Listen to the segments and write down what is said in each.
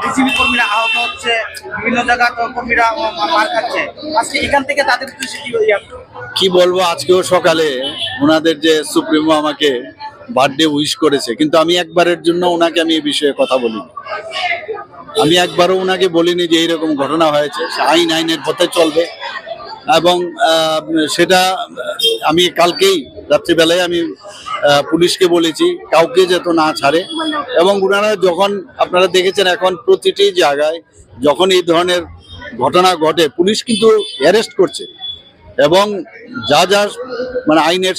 BCB কর্মীরা আহত হচ্ছে, বিভিন্ন জায়গা কর্মীরা মার খাচ্ছে, আজকে এখান থেকে তাদের উদ্দেশ্যে কি বলবো। আজকেও সকালে ওনাদের যে সুপ্রিমো আমাকে বার্থডে উইশ করেছে, কিন্তু আমি একবারের জন্য ওনাকে আমি এই বিষয়ে কথা বলিনি। আমি একবারও ওনাকে বলিনি যে এইরকম ঘটনা হয়েছে। আইনের পথে চলবে, এবং সেটা আমি কালকেই রাত্রিবেলায় আমি পুলিশকে বলেছি কাউকে যেন না ছাড়ে। এবং ওনারা যখন আপনারা দেখেছেন এখন প্রতিটি জায়গায় যখন এই ধরনের ঘটনা ঘটে পুলিশ কিন্তু অ্যারেস্ট করছে, এবং যা যা মানে আইনের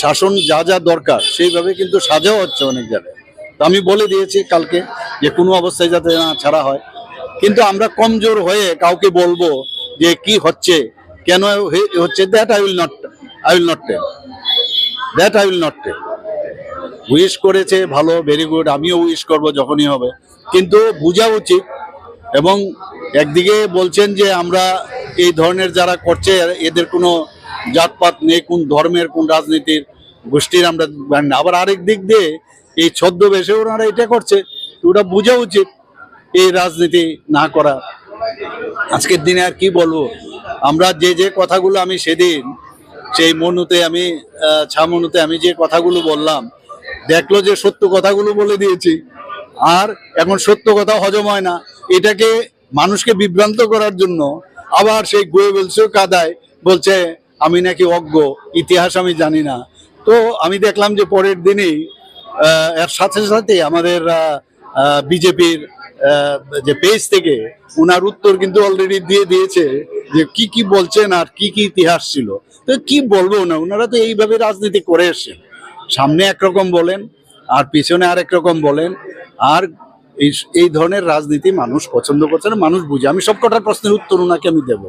শাসন যা যা দরকার সেইভাবে কিন্তু সাজাও হচ্ছে অনেক জায়গায়। তো আমি বলে দিয়েছি কালকে যে কোনো অবস্থায় যাতে না ছাড়া হয়। কিন্তু আমরা কমজোর হয়ে কাউকে বলবো যে কি হচ্ছে, কেন হচ্ছে, that I will not tell. Wish করেছে ভালো, ভেরি গুড, আমিও উইশ করব যখনই হবে, কিন্তু বোঝা উচিত। এবং একদিকে বলছেন যে আমরা এই ধরনের যারা করছে এদের কোনো জাতপাত নেই, কোন ধর্মের কোন রাজনীতির গোষ্ঠীর আমরা জানি না। আবার আরেক দিক দিয়ে এই ছদ্মবেশে ওনারা এটা করছে, ওটা বোঝা উচিত এই রাজনীতি না করা। আজকের দিনে আর কি বলবো, আমরা যে কথাগুলো আমি সেদিন সেই মনুতে আমি ছামনুতে আমি যে কথাগুলো বললাম, দেখলো যে সত্য কথাগুলো বলে দিয়েছি, আর এখন সত্য কথা হজম হয় না। এটাকে মানুষকে বিভ্রান্ত করার জন্য আবার সেই গোয়েবলসেও কাদায় বলছে আমি নাকি অজ্ঞ, ইতিহাস আমি জানি না। তো আমি দেখলাম যে পরের দিনেই এর সাথে সাথে আমাদের বিজেপির যে পেজ থেকে উনার উত্তর কিন্তু অলরেডি দিয়ে দিয়েছে যে কি কি বলছেন আর কি কি ইতিহাস ছিল। তো কি বলবো না, ওনারা তো এইভাবে রাজনীতি করে এসছেন, সামনে একরকম বলেন আর পিছনে আরেক রকম বলেন। আর এই ধরনের রাজনীতি মানুষ পছন্দ করছে না, মানুষ বুঝে। আমি সব কটার প্রশ্নের উত্তর ওনাকে আমি দেবো।